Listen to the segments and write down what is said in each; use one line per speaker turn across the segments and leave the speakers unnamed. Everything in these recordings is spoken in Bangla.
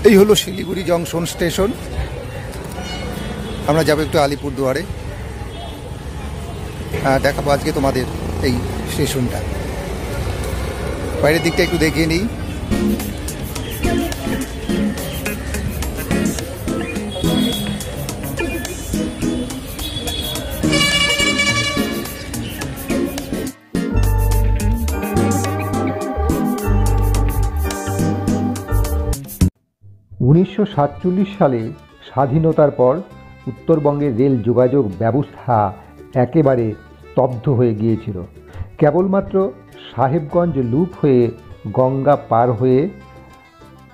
এই হলো শিলিগুড়ি জংশন স্টেশন। আমরা যাবো একটু আলিপুরদুয়ারে। দেখাবো আজকে তোমাদের এই স্টেশনটা। বাইরের দিকটা একটু দেখিয়ে নিই। 1947 সালে স্বাধীনতার পর উত্তরবঙ্গের রেল যোগাযোগ ব্যবস্থা একেবারে স্তব্ধ হয়ে গিয়েছিল। কেবলমাত্র সাহেবগঞ্জ লুপ হয়ে গঙ্গা পার হয়ে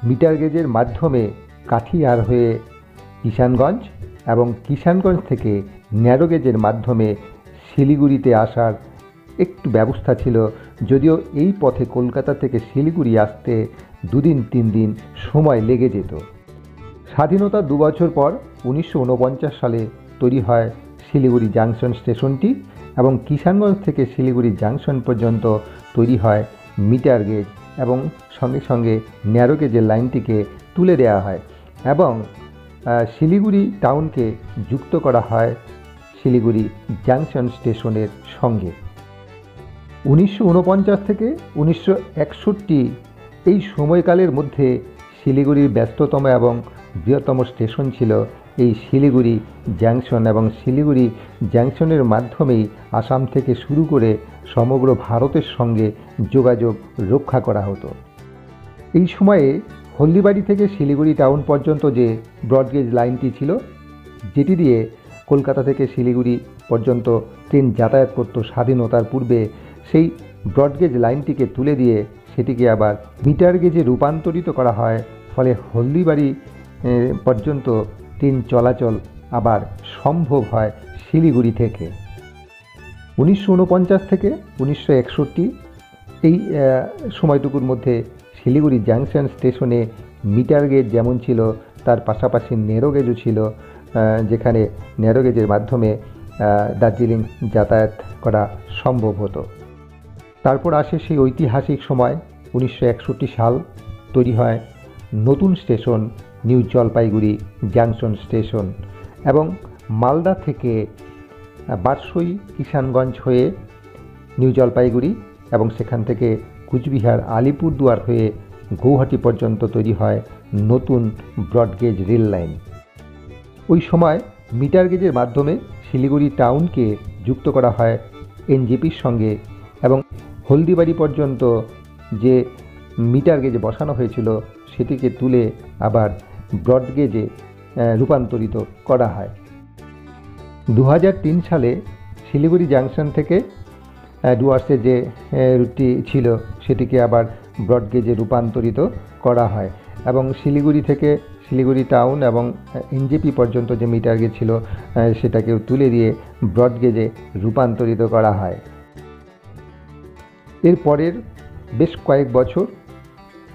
মিটার গেজের মাধ্যমে কাঠিয়ার হয়ে কিষানগঞ্জ এবং কিষানগঞ্জ থেকে ন্যারো গেজের মাধ্যমে শিলিগুড়িতে আসার একটু ব্যবস্থা ছিল। যদিও এই পথে কলকাতা থেকে শিলিগুড়ি আসতে 2 দিন 3 দিন সময় লেগে যেত। স্বাধীনতা 2 বছর পর 1949 সালে তৈরি হয় শিলিগুড়ি জাংশন স্টেশনটি এবং কিষানগঞ্জ থেকে শিলিগুড়ি জাংশন পর্যন্ত তৈরি হয় মিটার গেজ এবং সঙ্গে সঙ্গে ন্যারো গেজের লাইনটিকে তুলে দেওয়া হয় এবং শিলিগুড়ি টাউনকে যুক্ত করা হয় শিলিগুড়ি জাংশন স্টেশনের সঙ্গে। 1949 থেকে 1961 এই সময়কালের মধ্যে শিলিগুড়ির ব্যস্ততম এবং বৃহত্তম স্টেশন ছিল এই শিলিগুড়ি জাংশন এবং শিলিগুড়ি জাংশনের মাধ্যমেই আসাম থেকে শুরু করে সমগ্র ভারতের সঙ্গে যোগাযোগ রক্ষা করা হতো। এই সময়ে হলদিবাড়ি থেকে শিলিগুড়ি টাউন পর্যন্ত যে ব্রডগেজ লাইনটি ছিল, যেটি দিয়ে কলকাতা থেকে শিলিগুড়ি পর্যন্ত ট্রেন যাতায়াত করত স্বাধীনতার পূর্বে, সেই ব্রডগেজ লাইনটিকে তুলে দিয়ে সেটিকে আবার মিটার গেজে রূপান্তরিত করা হয়। ফলে হলদিবাড়ি পর্যন্ত ট্রেন চলাচল আবার সম্ভব হয় শিলিগুড়ি থেকে। 1949 থেকে 1961 এই সময়টুকুর মধ্যে শিলিগুড়ি জাংশন স্টেশনে মিটার গেজ যেমন ছিল, তার পাশাপাশি ন্যারো গেজও ছিল, যেখানে ন্যারো গেজের মাধ্যমে দার্জিলিং যাতায়াত করা সম্ভব হতো। তারপর আসে সেই ঐতিহাসিক সময় 1961 সাল, তৈরি হয় নতুন station new Jalpaiguri junction station এবং মালদা থেকে বারসই কিষানগঞ্জ হয়ে নিউ জলপাইগুড়ি এবং সেখান থেকে কুচবিহার আলিপুরদুয়ার হয়ে গৌহাটি পর্যন্ত তৈরি হয় নতুন ব্রডগেজ রেল লাইন। ওই সময় মিটার গেজের মাধ্যমে শিলিগুড়ি টাউনকে যুক্ত করা হয় এনজেপির সঙ্গে এবং হলদিবাড়ি পর্যন্ত যে মিটার গেজে বসানো হয়েছিল সেটিকে তুলে আবার ব্রডগেজে রূপান্তরিত করা হয়। 2003 সালে শিলিগুড়ি জাংশন থেকে ডুয়ার্সে যে রুটটি ছিল সেটিকে আবার ব্রডগেজে রূপান্তরিত করা হয় এবং শিলিগুড়ি থেকে শিলিগুড়ি টাউন এবং এনজেপি পর্যন্ত যে মিটার গেজ ছিল সেটাকেও তুলে দিয়ে ব্রডগেজে রূপান্তরিত করা হয়। এর পরের বেশ কয়েক বছর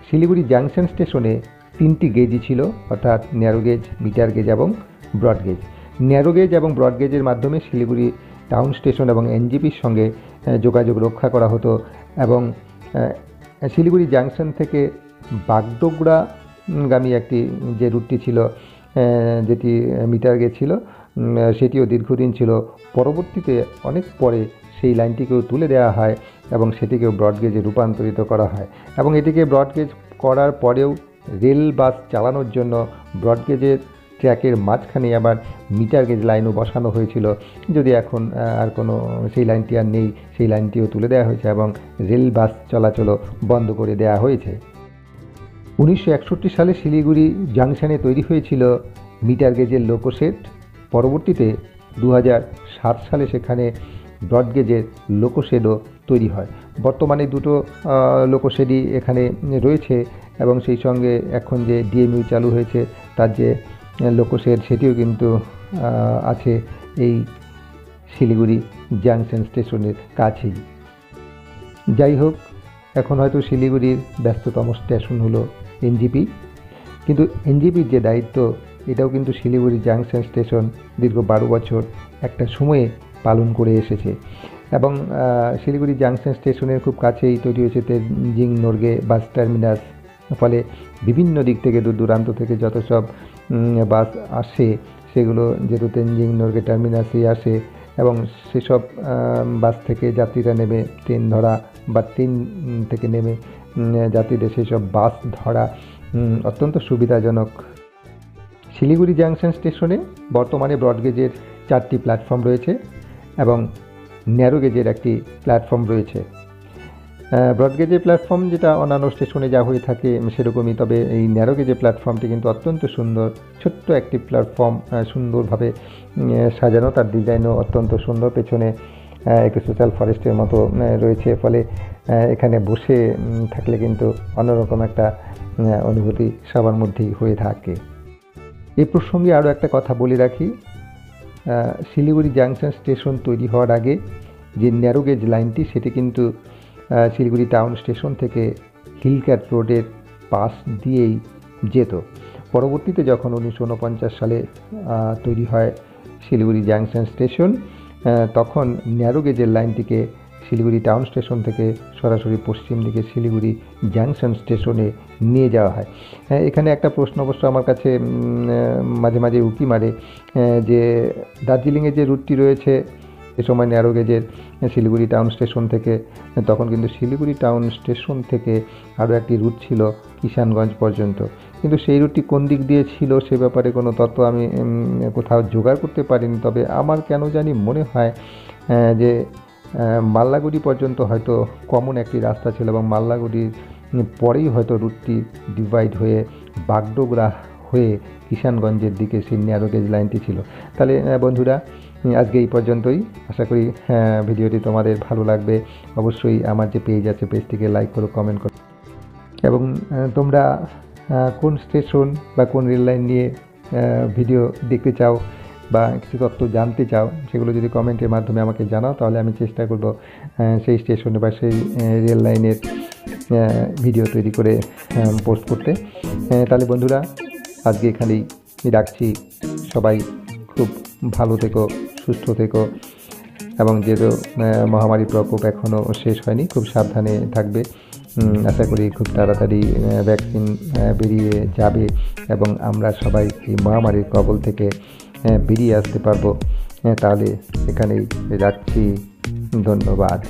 শিলিগুড়ি জাংশন স্টেশনে 3টি গেজই ছিল, অর্থাৎ ন্যারো গেজ, মিটার গেজ এবং ব্রডগেজ। ন্যারো গেজ এবং ব্রডগেজের মাধ্যমে শিলিগুড়ি টাউন স্টেশন এবং এনজেপির সঙ্গে যোগাযোগ রক্ষা করা হতো এবং শিলিগুড়ি জাংশন থেকে বাগডোগরাগামী একটি যে রুটটি ছিল, যেটি মিটার গেজ ছিল, সেটিও দীর্ঘদিন ছিল। পরবর্তীতে অনেক পরে সেই লাইনটিকেও তুলে দেওয়া হয় এবং সেটিকেও ব্রডগেজে রূপান্তরিত করা হয় এবং এটিকে ব্রডগেজ করার পরেও রেল বাস চালানোর জন্য ব্রডগেজের ট্র্যাকের মাঝখানে আবার মিটার গেজ লাইনও বসানো হয়েছিল। যদি এখন আর কোনো সেই লাইনটি আর নেই, সেই লাইনটিও তুলে দেওয়া হয়েছে এবং রেল বাস চলাচলও বন্ধ করে দেওয়া হয়েছে। 1961 সালে শিলিগুড়ি জাংশনে তৈরি হয়েছিল মিটার গেজের লোকোশেড। পরবর্তীতে 2007 সালে সেখানে ব্রডগেজের লোকোশেডও তৈরি হয়। বর্তমানে 2টো লোকোশেডই এখানে রয়েছে এবং সেই সঙ্গে এখন যে ডিএমইউ চালু হয়েছে তার যে লোকোশেড সেটিও কিন্তু আছে এই শিলিগুড়ি জাংশন স্টেশনের কাছেই। যাই হোক, এখন হয়তো শিলিগুড়ির ব্যস্ততম স্টেশন হলো এনজেপি, কিন্তু এনজেপির যে দায়িত্ব এটাও কিন্তু শিলিগুড়ি জাংশন স্টেশন দীর্ঘ 12 বছর একটা সময়ে পালন করে এসেছে এবং শিলিগুড়ি জাংশন স্টেশনের খুব কাছেই তৈরি হয়েছে তেনজিং নোরগে বাস টার্মিনাস ফলে বিভিন্ন দিক থেকে দূর দূরান্ত থেকে যত সব বাস আসে সেগুলো যেহেতু তেনজিং নোরগে টার্মিনাসে আসে এবং সেসব বাস থেকে যাত্রীরা নেমে ট্রেন ধরা বা ট্রেন থেকে নেমে যাত্রীদের সেসব বাস ধরা অত্যন্ত সুবিধাজনক। শিলিগুড়ি জাংশন স্টেশনে বর্তমানে ব্রডগেজের 4টি প্ল্যাটফর্ম রয়েছে এবং ন্যারো গেজের একটি প্ল্যাটফর্ম রয়েছে। ব্রডগেজের প্ল্যাটফর্ম যেটা অন্যান্য স্টেশনে যা হয়ে থাকে সেরকমই, তবে এই ন্যারো গেজের প্ল্যাটফর্মটি কিন্তু অত্যন্ত সুন্দর, ছোট্ট একটি প্ল্যাটফর্ম, সুন্দরভাবে সাজানো, তার ডিজাইনও অত্যন্ত সুন্দর, পেছনে একটি সোশ্যাল ফরেস্টের মতো রয়েছে, ফলে এখানে বসে থাকলে কিন্তু অন্যরকম একটা অনুভূতি সবার মধ্যেই হয়ে থাকে। এই প্রসঙ্গে আরও একটা কথা বলে রাখি, শিলিগুড়ি জাংশন স্টেশন তৈরি হওয়ার আগে যে ন্যারো গেজ লাইনটি সেটি কিন্তু শিলিগুড়ি টাউন স্টেশন থেকে হিলক্যাট রোডের পাশ দিয়েই যেত। পরবর্তীতে যখন 1949 সালে তৈরি হয় শিলিগুড়ি জাংশন স্টেশন, তখন ন্যারো গেজের লাইনটিকে শিলিগুড়ি টাউন স্টেশন থেকে সরাসরি পশ্চিম দিকে শিলিগুড়ি জাংশন স্টেশনে নিয়ে যাওয়া হয়। এখানে একটা প্রশ্ন অবশ্য আমার কাছে মাঝে মাঝে উকি মারে যে দার্জিলিংয়ে যে রুটটি রয়েছে এ সময় ন্যারো গেজের শিলিগুড়ি টাউন স্টেশন থেকে, তখন কিন্তু শিলিগুড়ি টাউন স্টেশন থেকে আরও একটি রুট ছিল কিষানগঞ্জ পর্যন্ত, কিন্তু সেই রুটটি কোন দিক দিয়ে ছিল সে ব্যাপারে কোনো তথ্য আমি কোথাও জোগাড় করতে পারিনি। তবে আমার কেন জানি মনে হয় যে মাল্লাগুড়ি পর্যন্ত হয়তো কমন একটি রাস্তা ছিল এবং মাল্লাগুড়ির পরেই হয়তো রুটটি ডিভাইড হয়ে বাগডোগরা হয়ে কিষানগঞ্জের দিকে সেই ন্যারো গেজ লাইনটি ছিল। তাহলে বন্ধুরা, আজকে এই পর্যন্তই। আশা করি ভিডিওটি তোমাদের ভালো লাগবে। অবশ্যই আমার যে পেজ আছে পেজটিকে লাইক করো, কমেন্ট করো এবং তোমরা কোন স্টেশন বা কোন রেল লাইন নিয়ে ভিডিও দেখতে চাও বা কিছু তথ্য জানতে চাও সেগুলো যদি কমেন্টের মাধ্যমে আমাকে জানাও, তাহলে আমি চেষ্টা করব সেই স্টেশনে বা সেই রেল লাইনের ভিডিও তৈরি করে পোস্ট করতে। তাহলে বন্ধুরা, আজকে এখানেই রাখছি। সবাই খুব ভালো থেকো, সুস্থ থেকো এবং যেহেতু মহামারী প্রকোপ এখনও শেষ হয়নি, খুব সাবধানে থাকবে। আশা করি খুব তাড়াতাড়ি ভ্যাকসিন বেরিয়ে যাবে এবং আমরা সবাই এই মহামারীর কবল থেকে বেরিয়ে আসতে পারবো। তাহলে এখানেই রাখছি। ধন্যবাদ।